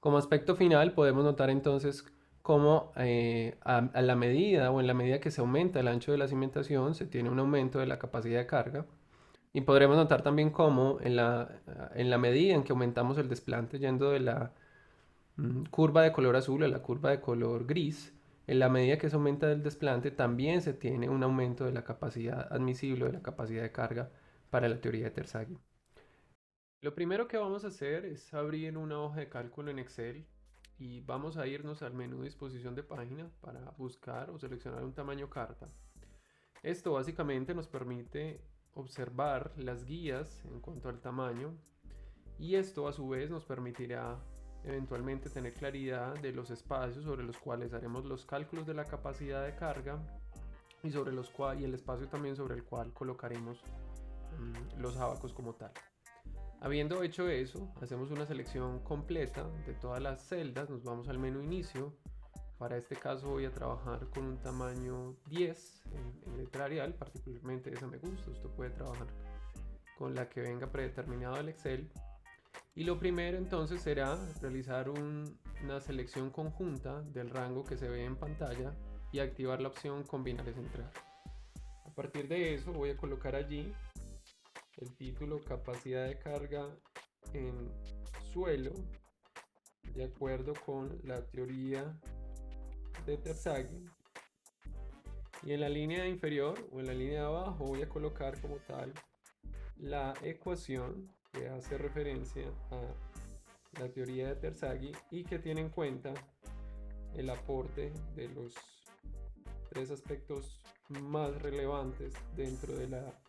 Como aspecto final podemos notar entonces cómo a la medida o en la medida que se aumenta el ancho de la cimentación se tiene un aumento de la capacidad de carga. Y podremos notar también cómo en la medida en que aumentamos el desplante yendo de la curva de color azul a la curva de color gris, en la medida que se aumenta el desplante también se tiene un aumento de la capacidad admisible, de la capacidad de carga para la teoría de Terzaghi. Lo primero que vamos a hacer es abrir una hoja de cálculo en Excel y vamos a irnos al menú disposición de página para buscar o seleccionar un tamaño carta. Esto básicamente nos permite observar las guías en cuanto al tamaño y esto a su vez nos permitirá eventualmente tener claridad de los espacios sobre los cuales haremos los cálculos de la capacidad de carga y y el espacio también sobre el cual colocaremos los abacos como tal. Habiendo hecho eso, hacemos una selección completa de todas las celdas, nos vamos al menú inicio. Para este caso voy a trabajar con un tamaño 10 en letra Arial, particularmente esa me gusta, usted puede trabajar con la que venga predeterminado el Excel. Y lo primero entonces será realizar una selección conjunta del rango que se ve en pantalla y activar la opción combinar y centrar. A partir de eso voy a colocar allí el título capacidad de carga en suelo de acuerdo con la teoría de Terzaghi, y en la línea inferior o en la línea de abajo voy a colocar como tal la ecuación que hace referencia a la teoría de Terzaghi y que tiene en cuenta el aporte de los tres aspectos más relevantes dentro de la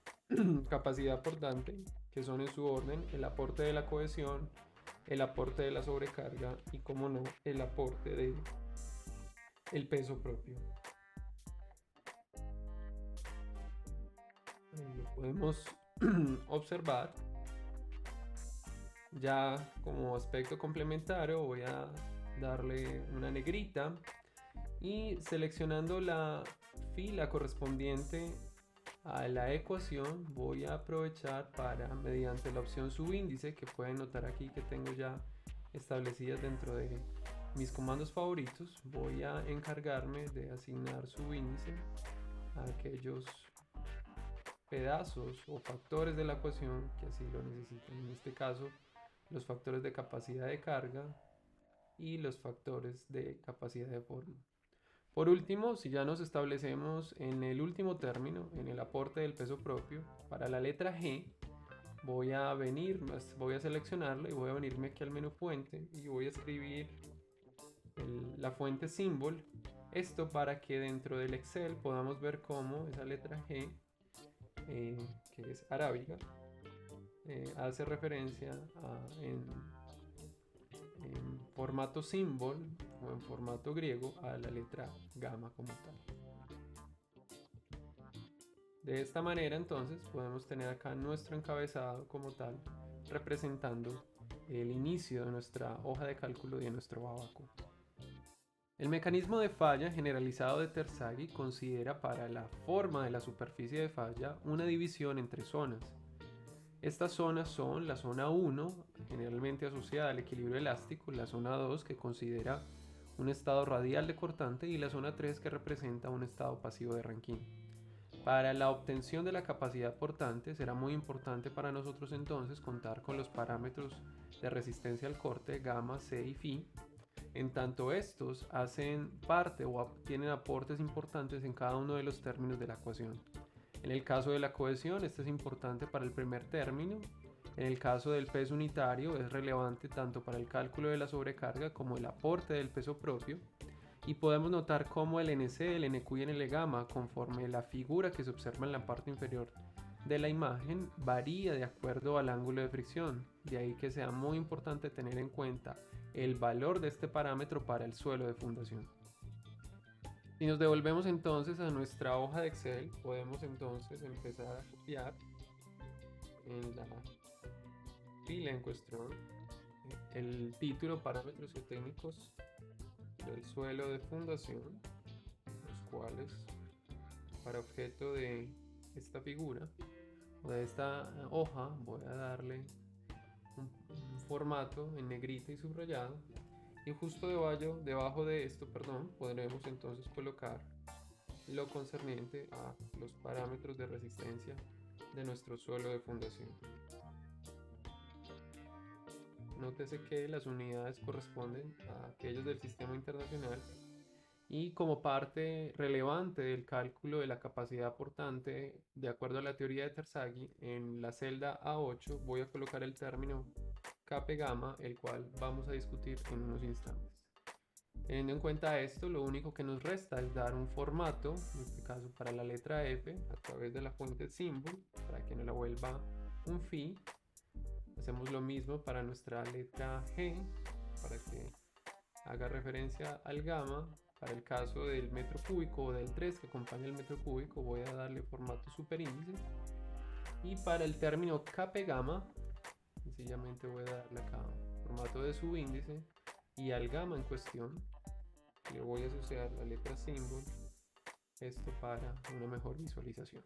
capacidad portante, que son en su orden el aporte de la cohesión, el aporte de la sobrecarga y, como no, el aporte de el peso propio. Ahí lo podemos observar. Ya como aspecto complementario voy a darle una negrita y seleccionando la fila correspondiente a la ecuación voy a aprovechar para, mediante la opción subíndice, que pueden notar aquí que tengo ya establecidas dentro de mis comandos favoritos, voy a encargarme de asignar subíndice a aquellos pedazos o factores de la ecuación que así lo necesiten. En este caso, los factores de capacidad de carga y los factores de capacidad de forma. Por último, si ya nos establecemos en el último término, en el aporte del peso propio, para la letra G, voy a seleccionarlo y voy a venirme aquí al menú fuente y voy a escribir la fuente symbol. Esto para que dentro del Excel podamos ver cómo esa letra G, que es arábiga, hace referencia en formato symbol o en formato griego a la letra gamma como tal. De esta manera entonces podemos tener acá nuestro encabezado como tal, representando el inicio de nuestra hoja de cálculo y de nuestro abaco. El mecanismo de falla generalizado de Terzaghi considera para la forma de la superficie de falla una división entre zonas. Estas zonas son la zona 1, generalmente asociada al equilibrio elástico, la zona 2, que considera un estado radial de cortante, y la zona 3, que representa un estado pasivo de Rankine. Para la obtención de la capacidad portante será muy importante para nosotros entonces contar con los parámetros de resistencia al corte gamma, C y phi, en tanto estos hacen parte o tienen aportes importantes en cada uno de los términos de la ecuación. En el caso de la cohesión, este es importante para el primer término. En el caso del peso unitario, es relevante tanto para el cálculo de la sobrecarga como el aporte del peso propio. Y podemos notar cómo el NC, el NQ y el L gamma, conforme la figura que se observa en la parte inferior de la imagen, varía de acuerdo al ángulo de fricción. De ahí que sea muy importante tener en cuenta el valor de este parámetro para el suelo de fundación. Si nos devolvemos entonces a nuestra hoja de Excel, podemos entonces empezar a copiar en la fila en cuestión el título parámetros geotécnicos del suelo de fundación, los cuales para objeto de esta figura o de esta hoja voy a darle un formato en negrita y subrayado, Y justo debajo de esto, perdón, podremos entonces colocar lo concerniente a los parámetros de resistencia de nuestro suelo de fundación. Nótese que las unidades corresponden a aquellos del sistema internacional y como parte relevante del cálculo de la capacidad portante, de acuerdo a la teoría de Terzaghi, en la celda A8 voy a colocar el término Kp gamma, el cual vamos a discutir en unos instantes. Teniendo en cuenta esto, lo único que nos resta es dar un formato, en este caso para la letra F, a través de la fuente symbol, para que no la vuelva un phi. Hacemos lo mismo para nuestra letra G, para que haga referencia al gamma. Para el caso del metro cúbico o del 3 que acompaña el metro cúbico, voy a darle formato superíndice. Y para el término Kp gamma, sencillamente voy a darle acá formato de subíndice. Y al gamma en cuestión, le voy a asociar la letra symbol, esto para una mejor visualización.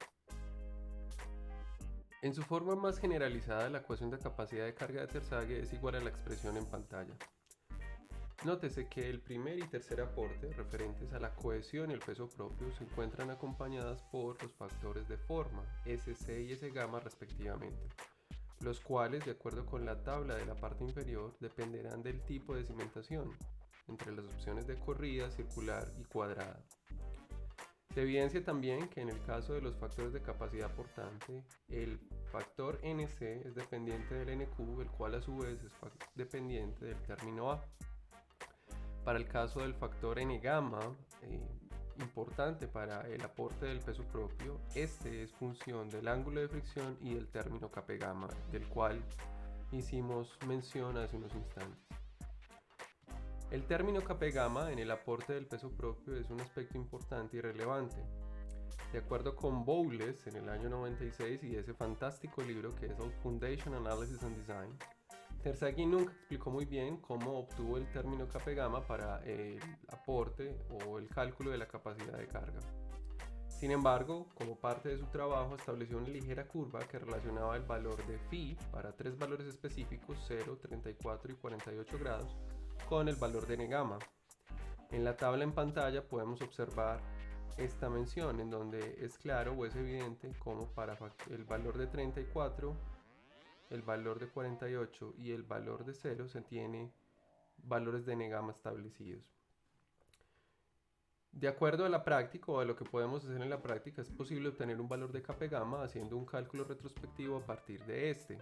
En su forma más generalizada, la ecuación de capacidad de carga de Terzaghi es igual a la expresión en pantalla. Nótese que el primer y tercer aporte, referentes a la cohesión y el peso propio, se encuentran acompañadas por los factores de forma, SC y S gamma respectivamente, los cuales, de acuerdo con la tabla de la parte inferior, dependerán del tipo de cimentación, entre las opciones de corrida, circular y cuadrada. Se evidencia también que en el caso de los factores de capacidad portante, el factor NC es dependiente del NQ, el cual a su vez es dependiente del término A. Para el caso del factor N gamma, importante para el aporte del peso propio, este es función del ángulo de fricción y del término Kp gamma, del cual hicimos mención hace unos instantes. El término Kp gamma en el aporte del peso propio es un aspecto importante y relevante. De acuerdo con Bowles en el año 96 y ese fantástico libro que es el Foundation Analysis and Design, Terzaghi nunca explicó muy bien cómo obtuvo el término Kp gamma para el aporte o el cálculo de la capacidad de carga. Sin embargo, como parte de su trabajo estableció una ligera curva que relacionaba el valor de phi para tres valores específicos, 0, 34 y 48 grados, con el valor de N gamma. En la tabla en pantalla podemos observar esta mención en donde es claro o es evidente cómo para el valor de 34, el valor de 48 y el valor de 0 se tiene valores de N gamma establecidos. De acuerdo a la práctica o a lo que podemos hacer en la práctica, es posible obtener un valor de Kp gamma haciendo un cálculo retrospectivo a partir de este.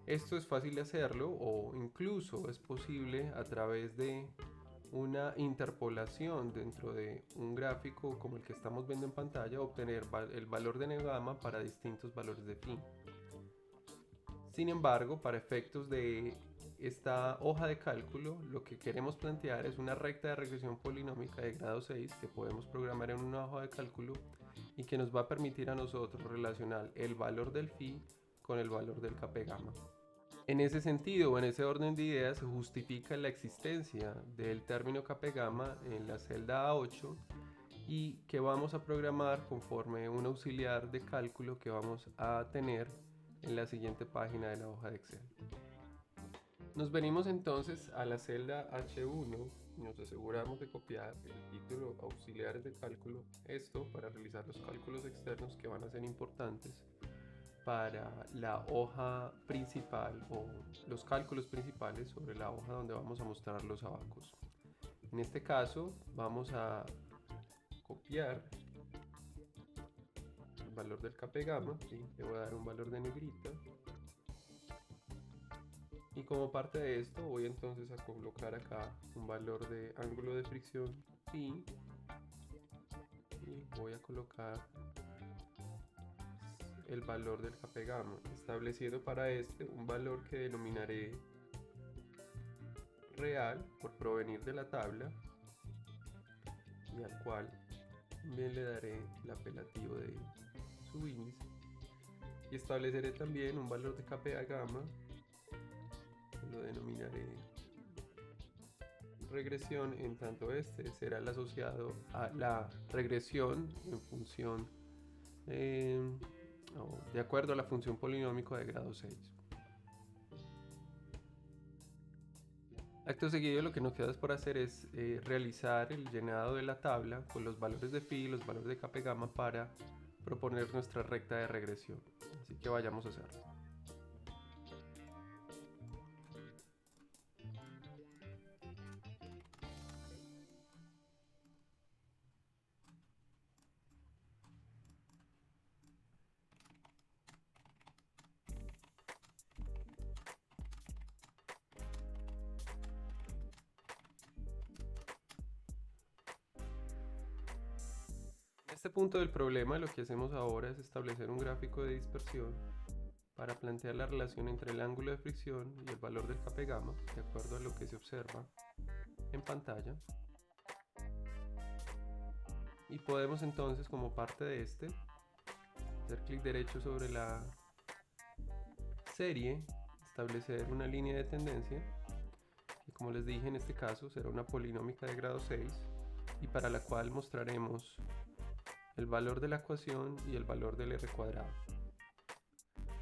Esto es fácil de hacerlo o incluso es posible a través de una interpolación dentro de un gráfico como el que estamos viendo en pantalla, obtener el valor de N gamma para distintos valores de phi. Sin embargo, para efectos de esta hoja de cálculo, lo que queremos plantear es una recta de regresión polinómica de grado 6 que podemos programar en una hoja de cálculo y que nos va a permitir a nosotros relacionar el valor del phi con el valor del Kp gamma. En ese sentido o en ese orden de ideas se justifica la existencia del término Kp gamma en la celda A8 y que vamos a programar conforme un auxiliar de cálculo que vamos a tener en la siguiente página de la hoja de Excel. Nos venimos entonces a la celda H1 y nos aseguramos de copiar el título auxiliares de cálculo, esto para realizar los cálculos externos que van a ser importantes para la hoja principal o los cálculos principales sobre la hoja donde vamos a mostrar los abacos. En este caso vamos a copiar el valor del Kp gamma, ¿sí? Le voy a dar un valor de negrita y como parte de esto voy entonces a colocar acá un valor de ángulo de fricción phi y voy a colocar el valor del Kp gamma, estableciendo para este un valor que denominaré real por provenir de la tabla y al cual también le daré el apelativo de subíndice y estableceré también un valor de Kp gamma que lo denominaré regresión, en tanto este será el asociado a la regresión en función de acuerdo a la función polinómica de grado 6. Acto seguido, lo que nos queda por hacer es realizar el llenado de la tabla con los valores de phi y los valores de Kappa y gamma para proponer nuestra recta de regresión. Así que vayamos a hacerlo. En este punto del problema, lo que hacemos ahora es establecer un gráfico de dispersión para plantear la relación entre el ángulo de fricción y el valor del Kappa y gamma, de acuerdo a lo que se observa en pantalla. Y podemos entonces, como parte de este, hacer clic derecho sobre la serie, establecer una línea de tendencia, que como les dije en este caso será una polinómica de grado 6 y para la cual mostraremos el valor de la ecuación y el valor del r cuadrado.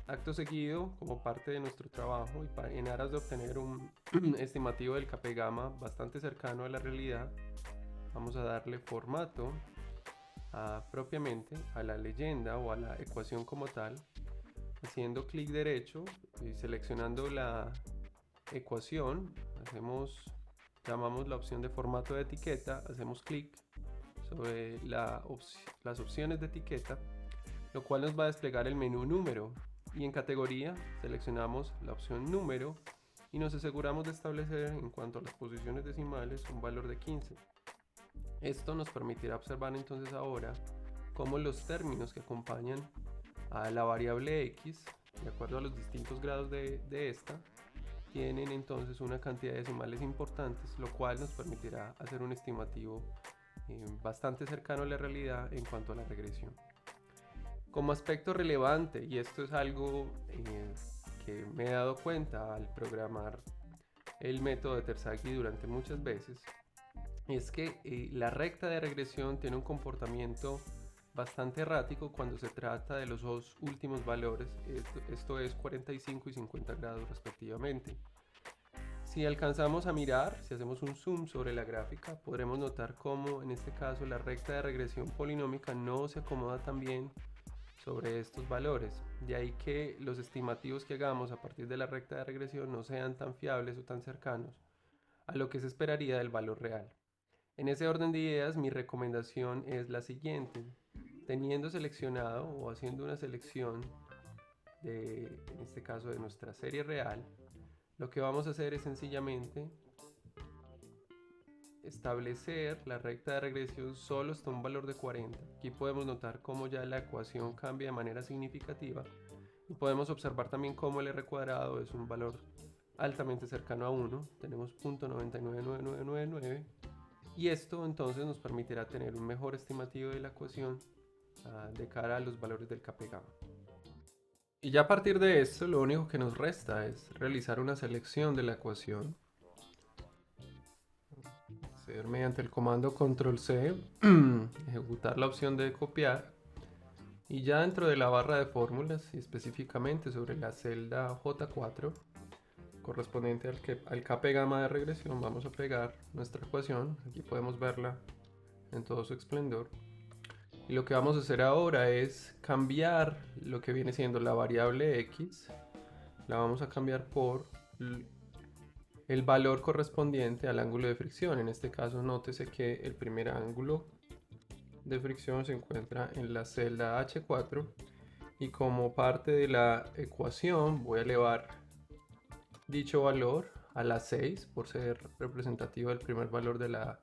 Acto seguido, como parte de nuestro trabajo y en aras de obtener un estimativo del Kappa y gamma bastante cercano a la realidad, vamos a darle formato propiamente a la leyenda o a la ecuación como tal, haciendo clic derecho y seleccionando la ecuación, llamamos la opción de formato de etiqueta, hacemos clic sobre las opciones de etiqueta, lo cual nos va a desplegar el menú número, y en categoría seleccionamos la opción número y nos aseguramos de establecer en cuanto a las posiciones decimales un valor de 15. Esto nos permitirá observar entonces ahora cómo los términos que acompañan a la variable x, de acuerdo a los distintos grados de esta, tienen entonces una cantidad de decimales importantes, lo cual nos permitirá hacer un estimativo bastante cercano a la realidad en cuanto a la regresión. Como aspecto relevante, y esto es algo que me he dado cuenta al programar el método de Terzaghi durante muchas veces, es que la recta de regresión tiene un comportamiento bastante errático cuando se trata de los dos últimos valores, esto es 45 y 50 grados respectivamente. Si alcanzamos a mirar, si hacemos un zoom sobre la gráfica, podremos notar cómo en este caso la recta de regresión polinómica no se acomoda tan bien sobre estos valores, de ahí que los estimativos que hagamos a partir de la recta de regresión no sean tan fiables o tan cercanos a lo que se esperaría del valor real. En ese orden de ideas, mi recomendación es la siguiente: teniendo seleccionado o haciendo una selección en este caso de nuestra serie real, lo que vamos a hacer es sencillamente establecer la recta de regresión solo hasta un valor de 40. Aquí podemos notar cómo ya la ecuación cambia de manera significativa y podemos observar también cómo el r cuadrado es un valor altamente cercano a 1. Tenemos 0.999999 y esto entonces nos permitirá tener un mejor estimativo de la ecuación de cara a los valores del Kappa y gamma. Y ya a partir de esto, lo único que nos resta es realizar una selección de la ecuación. Hacer mediante el comando control C, ejecutar la opción de copiar. Y ya dentro de la barra de fórmulas y específicamente sobre la celda J4, correspondiente al Kappa y gamma de regresión, vamos a pegar nuestra ecuación. Aquí podemos verla en todo su esplendor. Y lo que vamos a hacer ahora es cambiar lo que viene siendo la variable x, la vamos a cambiar por el valor correspondiente al ángulo de fricción. En este caso, nótese que el primer ángulo de fricción se encuentra en la celda H4 y como parte de la ecuación voy a elevar dicho valor a la 6 por ser representativo del primer valor de la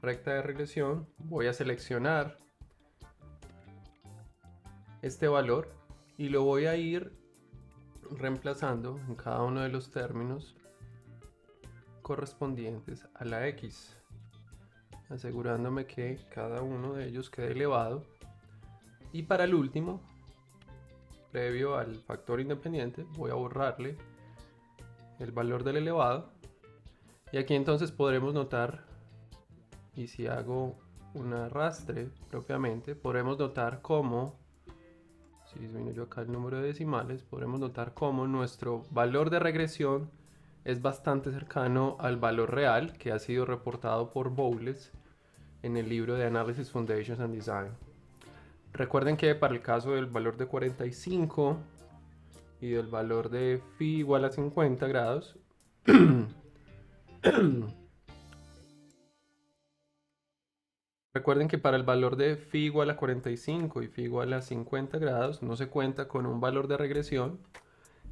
recta de regresión. Voy a seleccionar este valor y lo voy a ir reemplazando en cada uno de los términos correspondientes a la x, asegurándome que cada uno de ellos quede elevado. Y para el último, previo al factor independiente, voy a borrarle el valor del elevado. Y aquí entonces podremos notar, y si hago un arrastre propiamente, podremos notar cómo, si disminuyo acá el número de decimales, podremos notar cómo nuestro valor de regresión es bastante cercano al valor real que ha sido reportado por Bowles en el libro de Analysis, Foundations and Design. Recuerden que para el caso del valor de 45 y del valor de phi igual a 50 grados, recuerden que para el valor de phi igual a 45 y phi igual a 50 grados no se cuenta con un valor de regresión.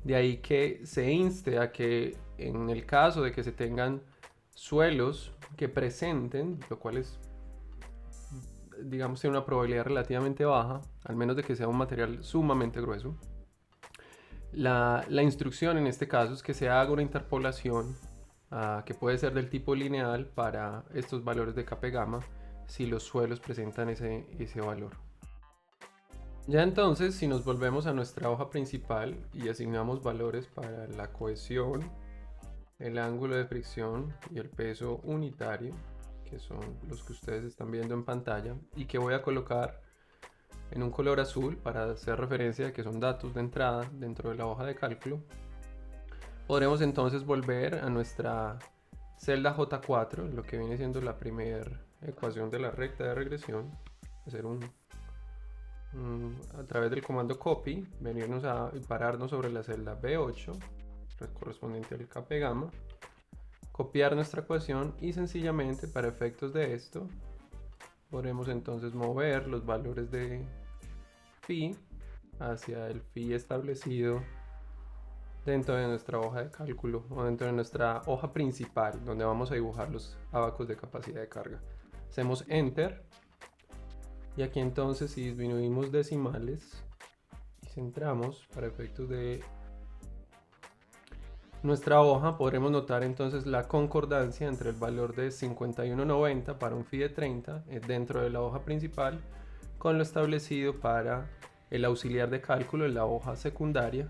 De ahí que se inste a que en el caso de que se tengan suelos que presenten, lo cual es, digamos, tiene una probabilidad relativamente baja, al menos de que sea un material sumamente grueso, la instrucción en este caso es que se haga una interpolación que puede ser del tipo lineal para estos valores de Kappa gamma si los suelos presentan ese valor. Ya entonces, si nos volvemos a nuestra hoja principal y asignamos valores para la cohesión, el ángulo de fricción y el peso unitario, que son los que ustedes están viendo en pantalla, y que voy a colocar en un color azul para hacer referencia de que son datos de entrada dentro de la hoja de cálculo, podremos entonces volver a nuestra celda J4, lo que viene siendo la primera ecuación de la recta de regresión, hacer a través del comando copy, venirnos a pararnos sobre la celda B8, correspondiente al Kappa gamma, copiar nuestra ecuación y sencillamente para efectos de esto podremos entonces mover los valores de phi hacia el phi establecido dentro de nuestra hoja de cálculo o dentro de nuestra hoja principal donde vamos a dibujar los abacos de capacidad de carga. Hacemos enter y aquí entonces si disminuimos decimales y centramos para efectos de nuestra hoja, podremos notar entonces la concordancia entre el valor de 51.90 para un phi de 30 dentro de la hoja principal con lo establecido para el auxiliar de cálculo en la hoja secundaria.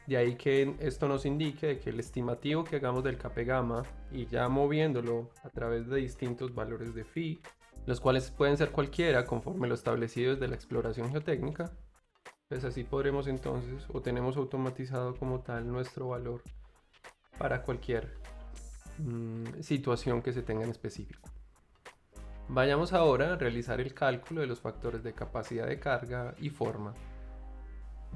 De ahí que esto nos indique que el estimativo que hagamos del Kappa gamma y ya moviéndolo a través de distintos valores de phi, los cuales pueden ser cualquiera conforme lo establecido desde la exploración geotécnica, pues así podremos entonces o tenemos automatizado como tal nuestro valor para cualquier situación que se tenga en específico. Vayamos ahora a realizar el cálculo de los factores de capacidad de carga y forma.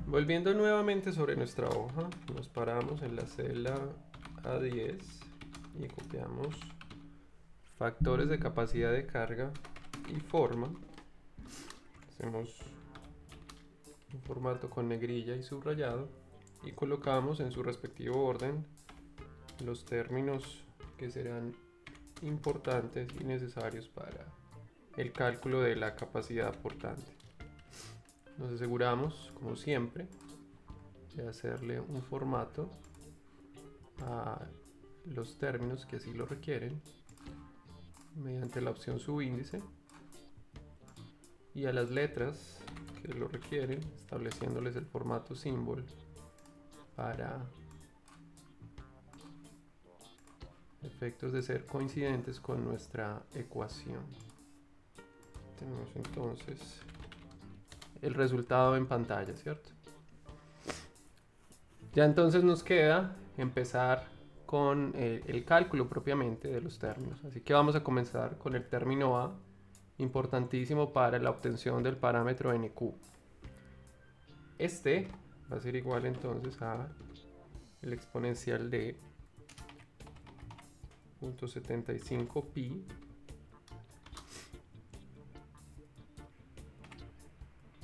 Volviendo nuevamente sobre nuestra hoja, nos paramos en la celda A10 y copiamos factores de capacidad de carga y forma. Hacemos un formato con negrilla y subrayado y colocamos en su respectivo orden los términos que serán importantes y necesarios para el cálculo de la capacidad portante. Nos aseguramos, como siempre, de hacerle un formato a los términos que así lo requieren mediante la opción subíndice y a las letras que lo requieren estableciéndoles el formato symbol para efectos de ser coincidentes con nuestra ecuación. Tenemos entonces el resultado en pantalla, ¿cierto? Ya entonces nos queda empezar con el cálculo propiamente de los términos. Así que vamos a comenzar con el término A, importantísimo para la obtención del parámetro NQ. Este va a ser igual entonces a el exponencial de 0.75 pi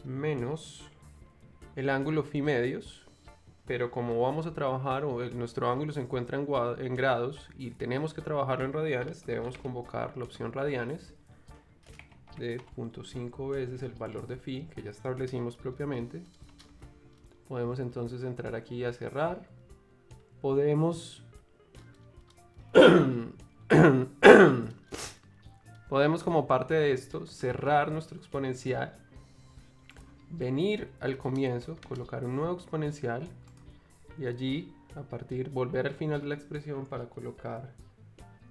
menos el ángulo phi medios, pero como vamos a trabajar o nuestro ángulo se encuentra en grados y tenemos que trabajarlo en radianes, debemos convocar la opción radianes de 0.5 veces el valor de phi que ya establecimos propiamente. Podemos entonces entrar aquí a cerrar. Podemos como parte de esto cerrar nuestro exponencial, venir al comienzo, colocar un nuevo exponencial y allí a partir volver al final de la expresión para colocar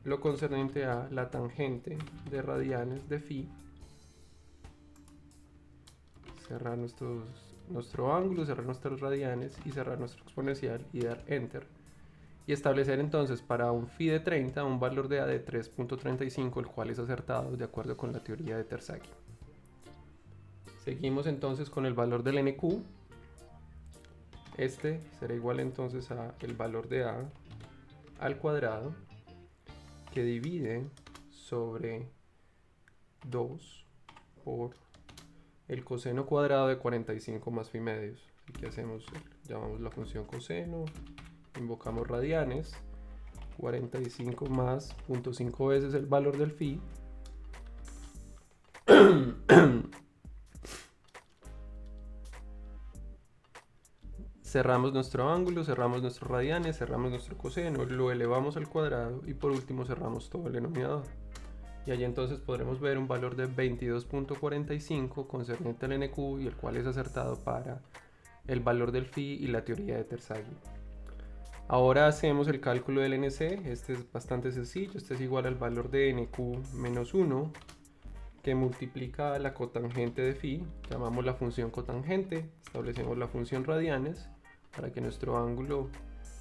lo concerniente a la tangente de radianes de phi, cerrar nuestro ángulo, cerrar nuestros radianes y cerrar nuestro exponencial y dar enter. y establecer entonces para un phi de 30 un valor de A de 3.35, el cual es acertado de acuerdo con la teoría de Terzaghi. Seguimos entonces con el valor del NQ. Este será igual entonces a el valor de A al cuadrado, que divide sobre 2 por el coseno cuadrado de 45 más phi medios. Aquí hacemos, llamamos la función coseno, invocamos radianes, 45 más 0.5 veces el valor del phi. Cerramos nuestro ángulo, cerramos nuestros radianes, cerramos nuestro coseno, lo elevamos al cuadrado y por último cerramos todo el denominador. Y allí entonces podremos ver un valor de 22.45 concerniente al NQ, y el cual es acertado para el valor del phi y la teoría de Terzaghi. Ahora hacemos el cálculo del NC. Este es bastante sencillo. Este es igual al valor de NQ menos 1, que multiplica la cotangente de phi. Llamamos la función cotangente, establecemos la función radianes para que nuestro ángulo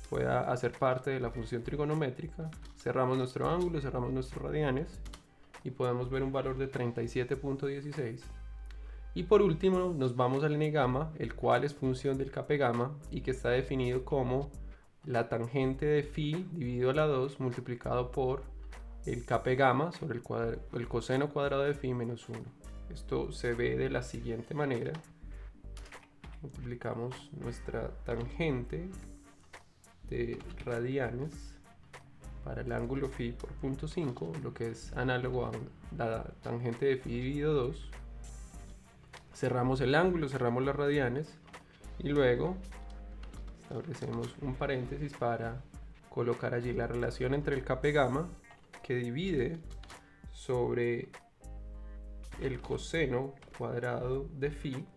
pueda hacer parte de la función trigonométrica. Cerramos nuestro ángulo, cerramos nuestros radianes y podemos ver un valor de 37.16. Y por último nos vamos al n gamma, el cual es función del kp gamma y que está definido como la tangente de phi dividido a la 2 multiplicado por el kp gamma sobre el coseno cuadrado de phi menos 1. Esto se ve de la siguiente manera. Multiplicamos nuestra tangente de radianes para el ángulo phi por 0.5, lo que es análogo a la tangente de phi dividido 2. Cerramos el ángulo, cerramos las radianes y luego establecemos un paréntesis para colocar allí la relación entre el kp gamma, que divide sobre el coseno cuadrado de phi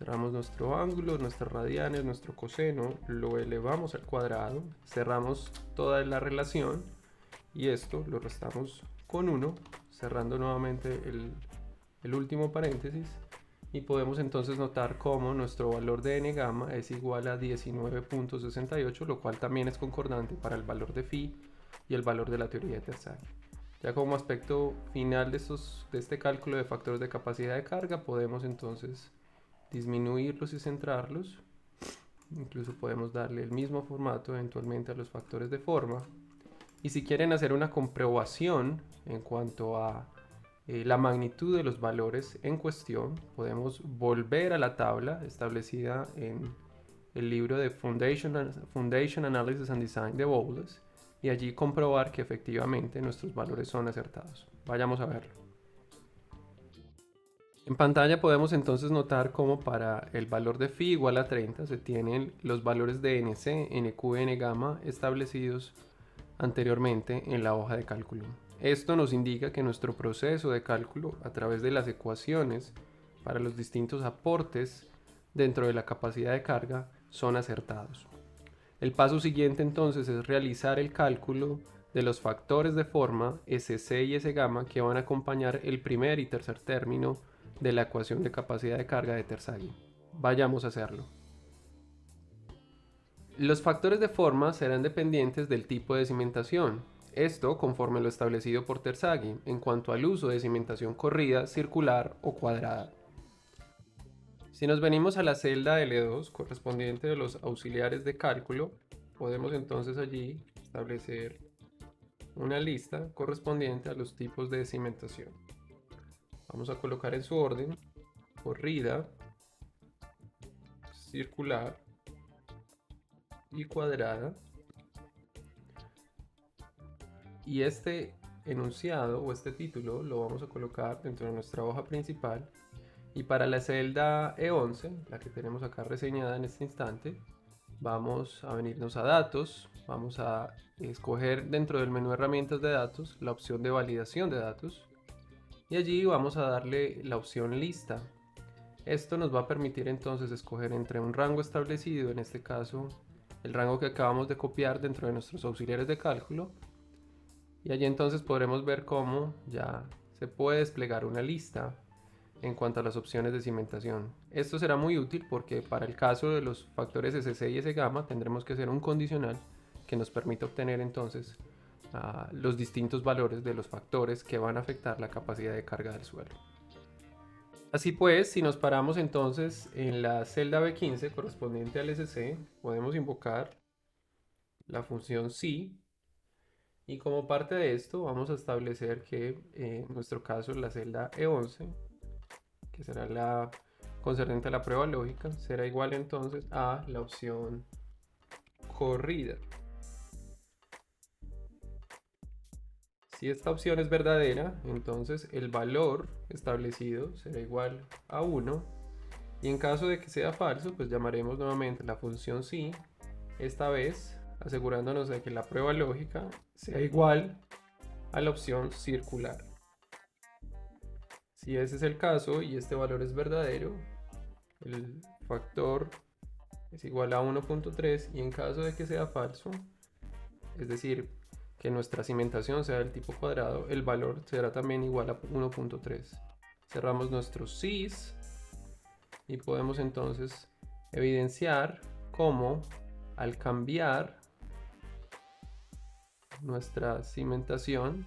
cerramos nuestro ángulo, nuestras radianes, nuestro coseno, lo elevamos al cuadrado, cerramos toda la relación y esto lo restamos con 1, cerrando nuevamente el último paréntesis, y podemos entonces notar cómo nuestro valor de n gamma es igual a 19.68, lo cual también es concordante para el valor de phi y el valor de la teoría de Terzaghi. Ya como aspecto final de este cálculo de factores de capacidad de carga, podemos entonces disminuirlos y centrarlos. Incluso podemos darle el mismo formato eventualmente a los factores de forma. Y si quieren hacer una comprobación en cuanto a la magnitud de los valores en cuestión, podemos volver a la tabla establecida en el libro de Foundation Analysis and Design de Bowles y allí comprobar que efectivamente nuestros valores son acertados. Vayamos a verlo. En pantalla podemos entonces notar cómo para el valor de phi igual a 30 se tienen los valores de NC, NQ y N gamma establecidos anteriormente en la hoja de cálculo. Esto nos indica que nuestro proceso de cálculo a través de las ecuaciones para los distintos aportes dentro de la capacidad de carga son acertados. El paso siguiente entonces es realizar el cálculo de los factores de forma SC y S gamma que van a acompañar el primer y tercer término de la ecuación de capacidad de carga de Terzaghi. Vayamos a hacerlo. Los factores de forma serán dependientes del tipo de cimentación. Esto conforme lo establecido por Terzaghi en cuanto al uso de cimentación corrida, circular o cuadrada. Si nos venimos a la celda L2 correspondiente a los auxiliares de cálculo, podemos entonces allí establecer una lista correspondiente a los tipos de cimentación. Vamos a colocar en su orden corrida, circular y cuadrada. Y este enunciado o este título lo vamos a colocar dentro de nuestra hoja principal. Y para la celda E11, la que tenemos acá reseñada en este instante, vamos a venirnos a datos, vamos a escoger dentro del menú de herramientas de datos la opción de validación de datos y allí vamos a darle la opción lista. Esto nos va a permitir entonces escoger entre un rango establecido, en este caso el rango que acabamos de copiar dentro de nuestros auxiliares de cálculo, y allí entonces podremos ver cómo ya se puede desplegar una lista en cuanto a las opciones de cimentación. Esto será muy útil porque para el caso de los factores SC y S gamma tendremos que hacer un condicional que nos permita obtener entonces los distintos valores de los factores que van a afectar la capacidad de carga del suelo. Así pues, si nos paramos entonces en la celda B15 correspondiente al SC, podemos invocar la función si, y como parte de esto vamos a establecer que en nuestro caso la celda E11, que será la concerniente a la prueba lógica, será igual entonces a la opción corrida. Si esta opción es verdadera, entonces el valor establecido será igual a 1, y en caso de que sea falso, pues llamaremos nuevamente la función si, esta vez asegurándonos de que la prueba lógica sea igual a la opción circular. Si ese es el caso y este valor es verdadero, el factor es igual a 1.3, y en caso de que sea falso, es decir, que nuestra cimentación sea del tipo cuadrado, el valor será también igual a 1.3. Cerramos nuestros sys y podemos entonces evidenciar cómo al cambiar nuestra cimentación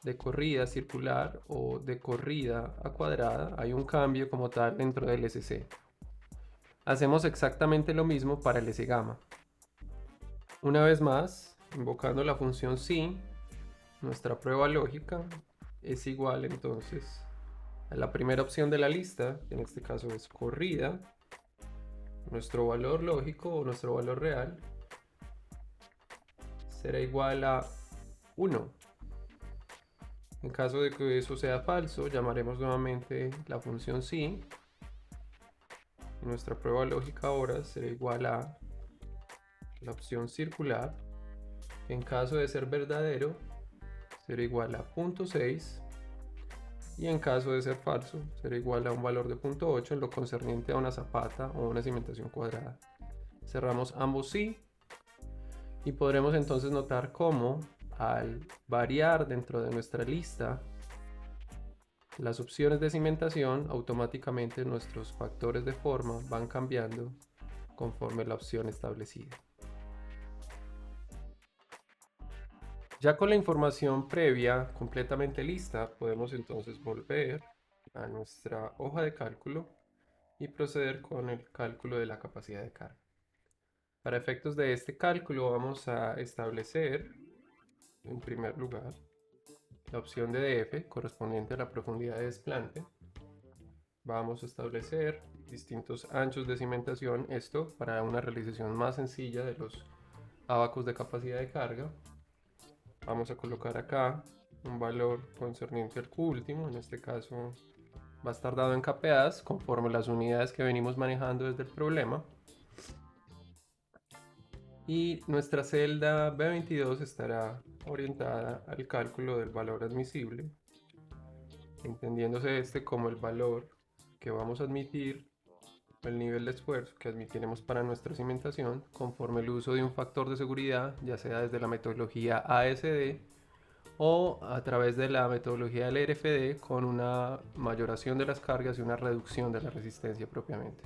de corrida circular o de corrida a cuadrada, hay un cambio como tal dentro del SC. Hacemos exactamente lo mismo para el S gamma. Una vez más, invocando la función si, nuestra prueba lógica es igual entonces a la primera opción de la lista, que en este caso es corrida, nuestro valor lógico o nuestro valor real será igual a 1. En caso de que eso sea falso, llamaremos nuevamente la función si, y nuestra prueba lógica ahora será igual a la opción circular. En caso de ser verdadero, será igual a 0.6, y en caso de ser falso, será igual a un valor de 0.8 en lo concerniente a una zapata o una cimentación cuadrada. Cerramos ambos sí y podremos entonces notar cómo al variar dentro de nuestra lista las opciones de cimentación, automáticamente nuestros factores de forma van cambiando conforme la opción establecida. Ya con la información previa completamente lista, podemos entonces volver a nuestra hoja de cálculo y proceder con el cálculo de la capacidad de carga. Para efectos de este cálculo vamos a establecer, en primer lugar, la opción de df correspondiente a la profundidad de desplante. Vamos a establecer distintos anchos de cimentación, esto para una realización más sencilla de los abacos de capacidad de carga. Vamos a colocar acá un valor concerniente al Q último, en este caso va a estar dado en kPas conforme las unidades que venimos manejando desde el problema. Y nuestra celda B22 estará orientada al cálculo del valor admisible, entendiéndose este como el valor que vamos a admitir, el nivel de esfuerzo que admitiremos para nuestra cimentación conforme el uso de un factor de seguridad, ya sea desde la metodología ASD o a través de la metodología del RFD, con una mayoración de las cargas y una reducción de la resistencia propiamente.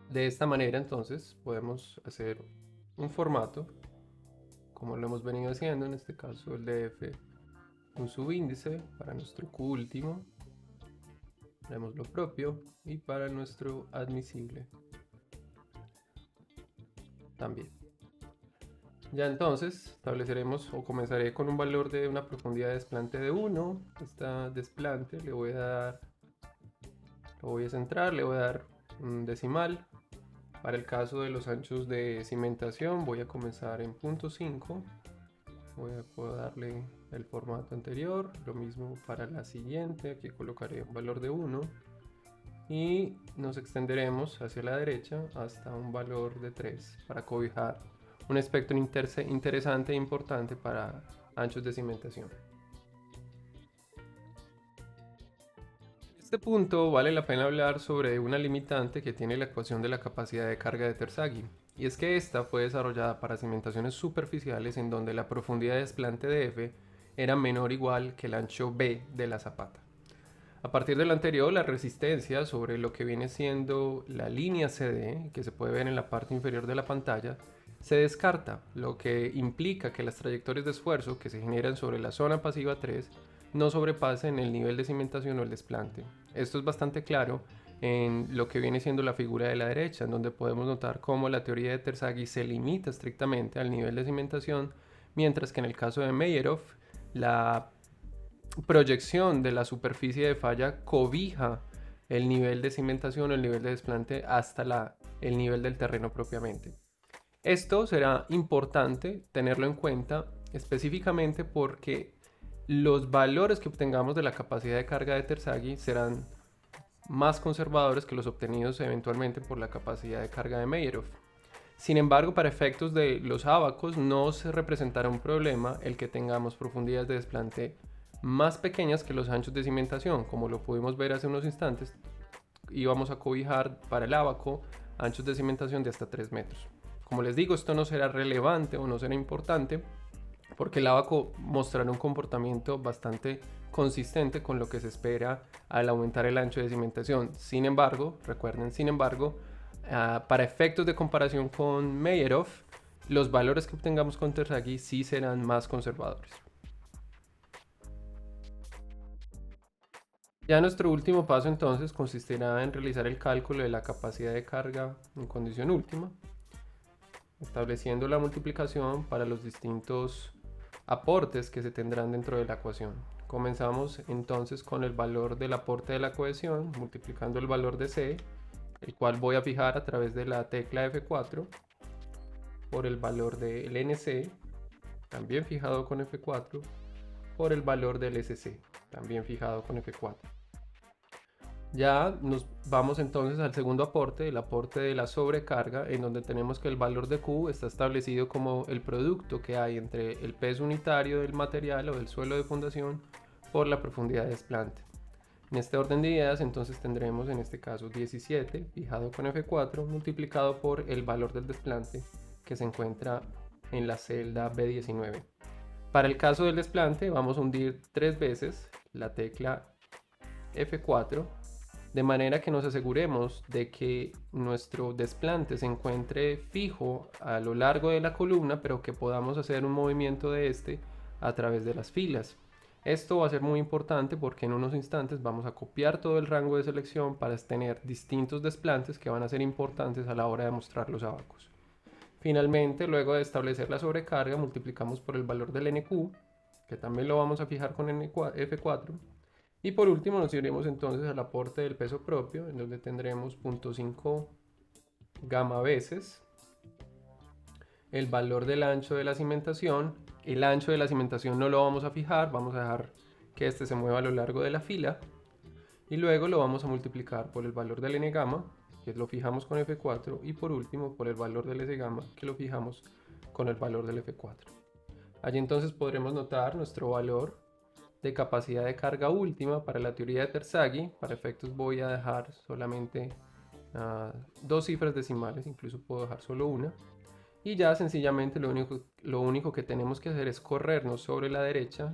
De esta manera entonces podemos hacer un formato como lo hemos venido haciendo, en este caso el df un subíndice para nuestro Q último, haremos lo propio, y para nuestro admisible también. Ya entonces estableceremos o comenzaré con un valor de una profundidad de desplante de 1. Esta desplante le voy a dar, lo voy a centrar, le voy a dar un decimal. Para el caso de los anchos de cimentación voy a comenzar en 0.5. Puedo darle el formato anterior, lo mismo para la siguiente, aquí colocaré un valor de 1 y nos extenderemos hacia la derecha hasta un valor de 3 para cobijar un espectro interesante e importante para anchos de cimentación. En este punto vale la pena hablar sobre una limitante que tiene la ecuación de la capacidad de carga de Terzaghi, y es que esta fue desarrollada para cimentaciones superficiales en donde la profundidad de desplante de F era menor o igual que el ancho B de la zapata. A partir de lo anterior, la resistencia sobre lo que viene siendo la línea CD, que se puede ver en la parte inferior de la pantalla, se descarta, lo que implica que las trayectorias de esfuerzo que se generan sobre la zona pasiva 3 no sobrepasen el nivel de cimentación o el desplante. Esto es bastante claro en lo que viene siendo la figura de la derecha, en donde podemos notar cómo la teoría de Terzaghi se limita estrictamente al nivel de cimentación, mientras que en el caso de Meyerhof, la proyección de la superficie de falla cobija el nivel de cimentación o el nivel de desplante hasta el nivel del terreno propiamente. Esto será importante tenerlo en cuenta específicamente porque los valores que obtengamos de la capacidad de carga de Terzaghi serán más conservadores que los obtenidos eventualmente por la capacidad de carga de Meyerhof. Sin embargo, para efectos de los ábacos no se representará un problema el que tengamos profundidades de desplante más pequeñas que los anchos de cimentación, como lo pudimos ver hace unos instantes. Íbamos a cobijar para el ábaco anchos de cimentación de hasta 3 metros. Como les digo, esto no será relevante o no será importante porque el ábaco mostrará un comportamiento bastante consistente con lo que se espera al aumentar el ancho de cimentación. Sin embargo, recuerden, para efectos de comparación con Meyerhof, los valores que obtengamos con Terzaghi sí serán más conservadores. Ya nuestro último paso entonces consistirá en realizar el cálculo de la capacidad de carga en condición última, estableciendo la multiplicación para los distintos aportes que se tendrán dentro de la ecuación. Comenzamos entonces con el valor del aporte de la cohesión, multiplicando el valor de C, el cual voy a fijar a través de la tecla F4, por el valor del NC, también fijado con F4, por el valor del SC, también fijado con F4. Ya nos vamos entonces al segundo aporte, el aporte de la sobrecarga, en donde tenemos que el valor de Q está establecido como el producto que hay entre el peso unitario del material o del suelo de fundación por la profundidad de desplante. En este orden de ideas entonces tendremos en este caso 17 fijado con F4 multiplicado por el valor del desplante que se encuentra en la celda B19. Para el caso del desplante vamos a hundir 3 veces la tecla F4 de manera que nos aseguremos de que nuestro desplante se encuentre fijo a lo largo de la columna, pero que podamos hacer un movimiento de este a través de las filas. Esto va a ser muy importante porque en unos instantes vamos a copiar todo el rango de selección para tener distintos desplantes que van a ser importantes a la hora de mostrar los ábacos. Finalmente, luego de establecer la sobrecarga, multiplicamos por el valor del NQ, que también lo vamos a fijar con F4. Y por último nos iremos entonces al aporte del peso propio, en donde tendremos 0.5 gamma veces el valor del ancho de la cimentación. El ancho de la cimentación no lo vamos a fijar, vamos a dejar que este se mueva a lo largo de la fila. Y luego lo vamos a multiplicar por el valor del n gamma, que lo fijamos con F4. Y por último por el valor del S gamma, que lo fijamos con el valor del F4. Allí entonces podremos notar nuestro valor de capacidad de carga última para la teoría de Terzaghi. Para efectos voy a dejar solamente 2 cifras decimales, incluso puedo dejar solo una. Y ya sencillamente lo único que tenemos que hacer es corrernos sobre la derecha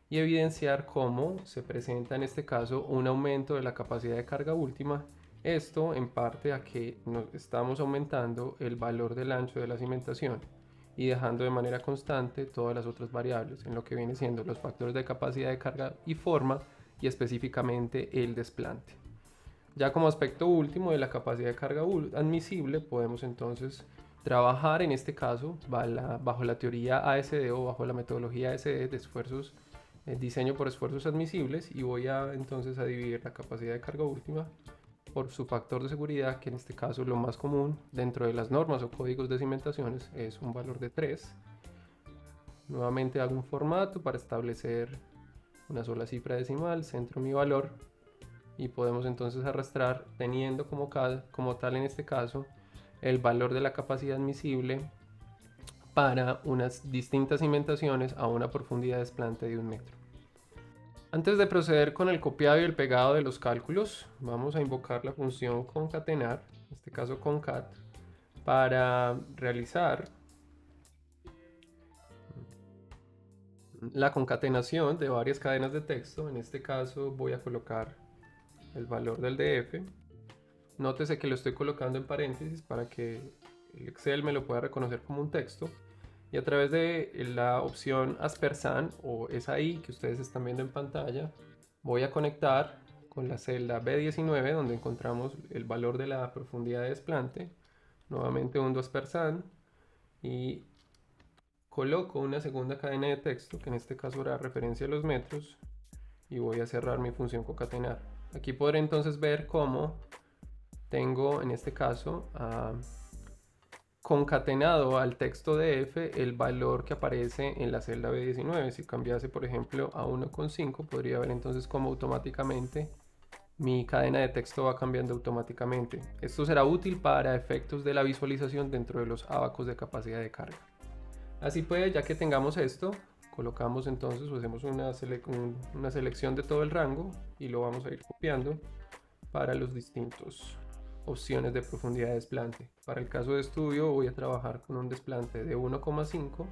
y evidenciar cómo se presenta en este caso un aumento de la capacidad de carga última. Esto en parte a que estamos aumentando el valor del ancho de la cimentación y dejando de manera constante todas las otras variables en lo que viene siendo los factores de capacidad de carga y forma y específicamente el desplante. Ya como aspecto último de la capacidad de carga admisible podemos entonces trabajar en este caso bajo la teoría ASD o bajo la metodología ASD de esfuerzos, diseño por esfuerzos admisibles, y voy a entonces a dividir la capacidad de carga última por su factor de seguridad, que en este caso lo más común dentro de las normas o códigos de cimentaciones es un valor de 3. Nuevamente hago un formato para establecer una sola cifra decimal, centro mi valor y podemos entonces arrastrar teniendo como tal en este caso el valor de la capacidad admisible para unas distintas cimentaciones a una profundidad de desplante de 1 metro. Antes de proceder con el copiado y el pegado de los cálculos, vamos a invocar la función concatenar, en este caso concat, para realizar la concatenación de varias cadenas de texto. En este caso voy a colocar el valor del DF. Nótese que lo estoy colocando en paréntesis para que el Excel me lo pueda reconocer como un texto. Y a través de la opción Aspersan o esa I que ustedes están viendo en pantalla, voy a conectar con la celda B19 donde encontramos el valor de la profundidad de desplante. Nuevamente hundo Aspersan y coloco una segunda cadena de texto, que en este caso hará referencia a los metros, y voy a cerrar mi función concatenar. Aquí podré entonces ver cómo tengo en este caso concatenado al texto de F el valor que aparece en la celda B19. Si cambiase por ejemplo a 1,5, podría ver entonces cómo automáticamente mi cadena de texto va cambiando automáticamente. Esto será útil para efectos de la visualización dentro de los abacos de capacidad de carga. Así pues, ya que tengamos esto, colocamos entonces o hacemos una selección de todo el rango y lo vamos a ir copiando para los distintos opciones de profundidad de desplante. Para el caso de estudio voy a trabajar con un desplante de 1,5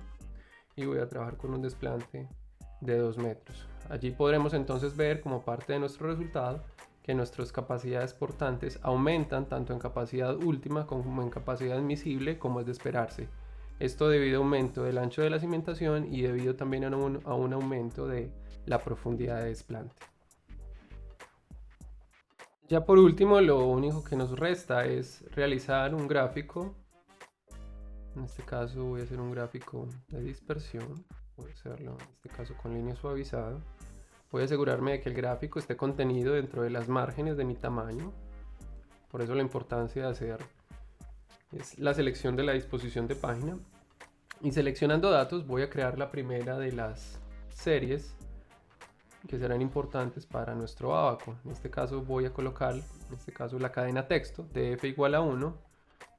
y voy a trabajar con un desplante de 2 metros. Allí podremos entonces ver como parte de nuestro resultado que nuestras capacidades portantes aumentan tanto en capacidad última como en capacidad admisible, como es de esperarse. Esto debido a aumento del ancho de la cimentación y debido también a un aumento de la profundidad de desplante. Ya por último, lo único que nos resta es realizar un gráfico. En este caso voy a hacer un gráfico de dispersión. Voy a hacerlo en este caso con línea suavizada. Voy a asegurarme de que el gráfico esté contenido dentro de las márgenes de mi tamaño. Por eso la importancia de hacer es la selección de la disposición de página. Y seleccionando datos voy a crear la primera de las series que serán importantes para nuestro abaco. En este caso voy a colocar la cadena texto de f igual a 1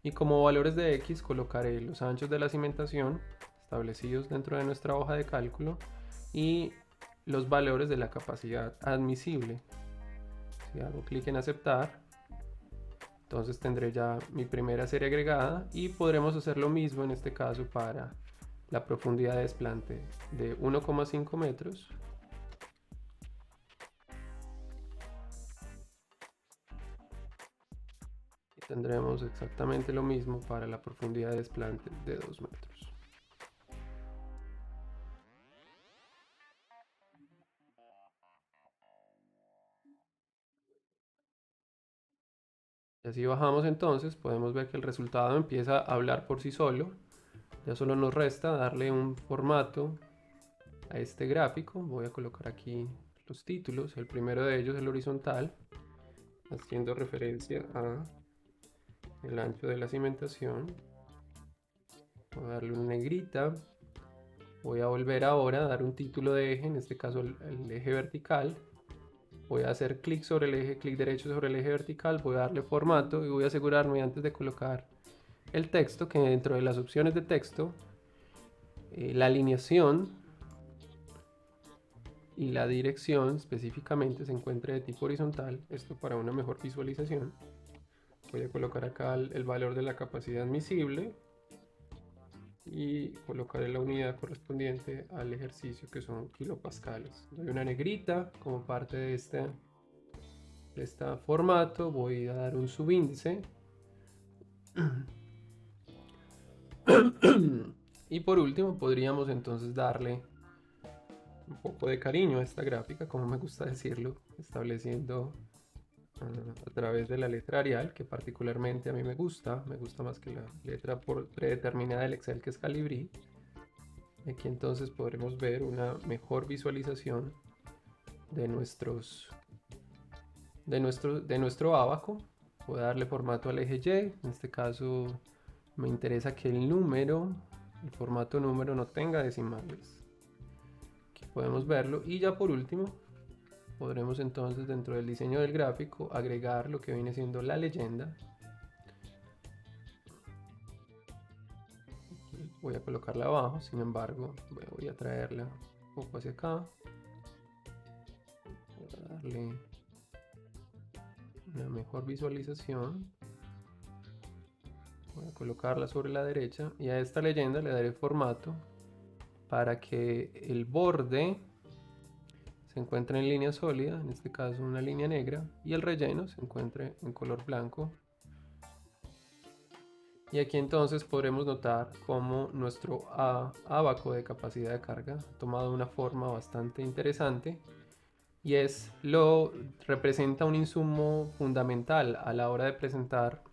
y como valores de x colocaré los anchos de la cimentación establecidos dentro de nuestra hoja de cálculo y los valores de la capacidad admisible. Si hago clic en aceptar, entonces tendré ya mi primera serie agregada y podremos hacer lo mismo en este caso para la profundidad de desplante de 1,5 metros. Y tendremos exactamente lo mismo para la profundidad de desplante de 2 metros. Y así bajamos entonces, podemos ver que el resultado empieza a hablar por sí solo. Ya solo nos resta darle un formato a este gráfico. Voy a colocar aquí los títulos. El primero de ellos, el horizontal, haciendo referencia a el ancho de la cimentación. Voy a darle una negrita. Voy a volver ahora a dar un título de eje, en este caso el eje vertical. Voy a hacer clic sobre el eje, clic derecho sobre el eje vertical, voy a darle formato y voy a asegurarme antes de colocar el texto que dentro de las opciones de texto la alineación y la dirección específicamente se encuentre de tipo horizontal. Esto para una mejor visualización. Voy a colocar acá el valor de la capacidad admisible y colocaré la unidad correspondiente al ejercicio, que son kilopascales. Doy una negrita como parte de este formato. Voy a dar un subíndice. Y por último podríamos entonces darle un poco de cariño a esta gráfica, como me gusta decirlo, estableciendo a través de la letra Arial, que particularmente a mí me gusta más que la letra predeterminada del Excel, que es Calibri. Aquí entonces podremos ver una mejor visualización de nuestro abaco. Voy a darle formato al eje Y. En este caso me interesa que el formato número no tenga decimales. Aquí podemos verlo. Y ya por último podremos entonces dentro del diseño del gráfico agregar lo que viene siendo la leyenda. Voy a colocarla abajo, sin embargo voy a traerla un poco hacia acá. Voy a darle una mejor visualización. Voy a colocarla sobre la derecha y a esta leyenda le daré formato para que el borde se encuentre en línea sólida, en este caso una línea negra, y el relleno se encuentre en color blanco. Y aquí entonces podremos notar cómo nuestro ábaco de capacidad de carga ha tomado una forma bastante interesante, y representa un insumo fundamental a la hora de presentar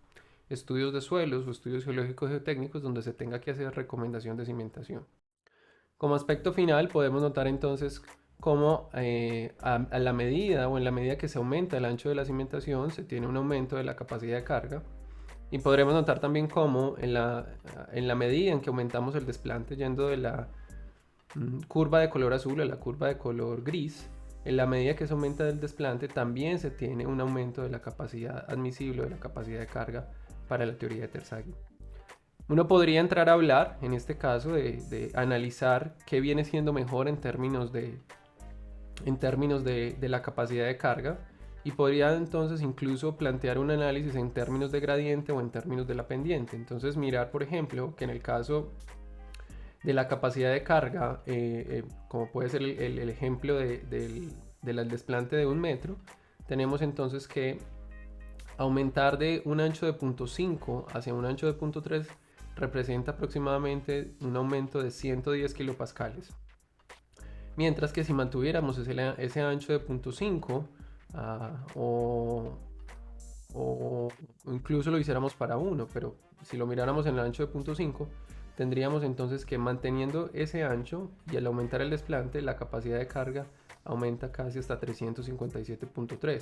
estudios de suelos o estudios geológicos geotécnicos donde se tenga que hacer recomendación de cimentación. Como aspecto final podemos notar entonces cómo a la medida o en la medida que se aumenta el ancho de la cimentación se tiene un aumento de la capacidad de carga, y podremos notar también cómo en la medida en que aumentamos el desplante yendo de la curva de color azul a la curva de color gris, en la medida que se aumenta el desplante también se tiene un aumento de la capacidad admisible, de la capacidad de carga para la teoría de Terzaghi. Uno podría entrar a hablar, en este caso, de analizar qué viene siendo mejor en términos de la capacidad de carga, y podría entonces incluso plantear un análisis en términos de gradiente o en términos de la pendiente. Entonces mirar, por ejemplo, que en el caso de la capacidad de carga, como puede ser el ejemplo del desplante de 1 metro, tenemos entonces que aumentar de un ancho de 0.5 hacia un ancho de 0.3 representa aproximadamente un aumento de 110 kilopascales. Mientras que si mantuviéramos ese ancho de 0.5 o incluso lo hiciéramos para 1, pero si lo miráramos en el ancho de 0.5, tendríamos entonces que, manteniendo ese ancho y al aumentar el desplante, la capacidad de carga aumenta casi hasta 357.3.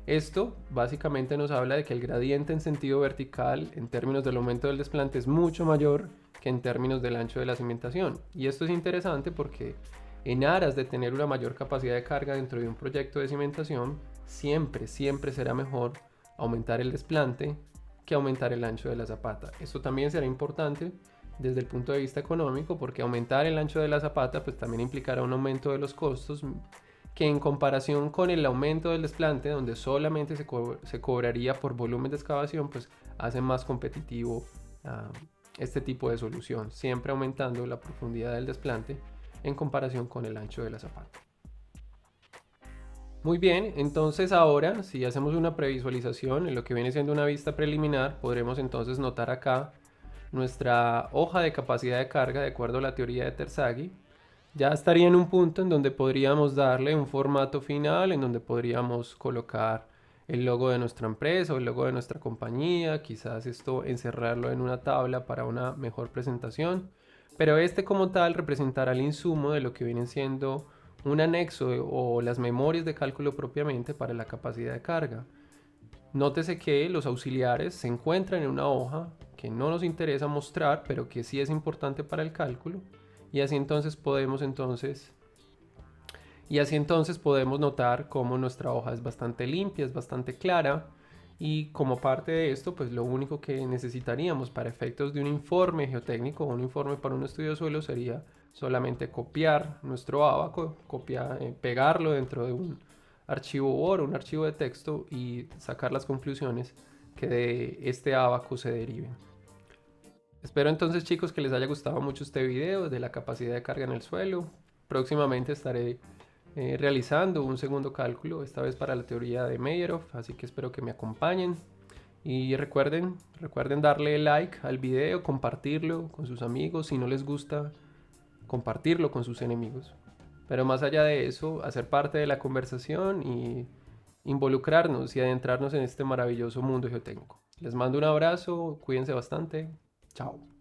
Esto básicamente nos habla de que el gradiente en sentido vertical en términos del aumento del desplante es mucho mayor que en términos del ancho de la cimentación. Y esto es interesante porque en aras de tener una mayor capacidad de carga dentro de un proyecto de cimentación, siempre será mejor aumentar el desplante que aumentar el ancho de la zapata. Esto también será importante desde el punto de vista económico, porque aumentar el ancho de la zapata pues también implicará un aumento de los costos, que en comparación con el aumento del desplante, donde solamente se cobraría por volumen de excavación, pues hace más competitivo este tipo de solución, siempre aumentando la profundidad del desplante en comparación con el ancho de la zapata. Muy bien, entonces ahora si hacemos una previsualización en lo que viene siendo una vista preliminar, podremos entonces notar acá nuestra hoja de capacidad de carga de acuerdo a la teoría de Terzaghi. Ya estaría en un punto en donde podríamos darle un formato final, en donde podríamos colocar el logo de nuestra empresa o el logo de nuestra compañía, quizás esto encerrarlo en una tabla para una mejor presentación, pero este como tal representará el insumo de lo que viene siendo un anexo o las memorias de cálculo propiamente para la capacidad de carga. Nótese que los auxiliares se encuentran en una hoja que no nos interesa mostrar, pero que sí es importante para el cálculo, y así entonces podemos notar cómo nuestra hoja es bastante limpia, es bastante clara, y como parte de esto, pues lo único que necesitaríamos para efectos de un informe geotécnico o un informe para un estudio de suelo sería solamente copiar nuestro ábaco, pegarlo dentro de un archivo Word, un archivo de texto, y sacar las conclusiones que de este ábaco se deriven. Espero entonces, chicos, que les haya gustado mucho este video de la capacidad de carga en el suelo. Próximamente estaré realizando un segundo cálculo, esta vez para la teoría de Meyerhof, así que espero que me acompañen. Y recuerden darle like al video, compartirlo con sus amigos, si no les gusta, compartirlo con sus enemigos. Pero más allá de eso, hacer parte de la conversación y involucrarnos y adentrarnos en este maravilloso mundo geotécnico. Les mando un abrazo, cuídense bastante. Chao.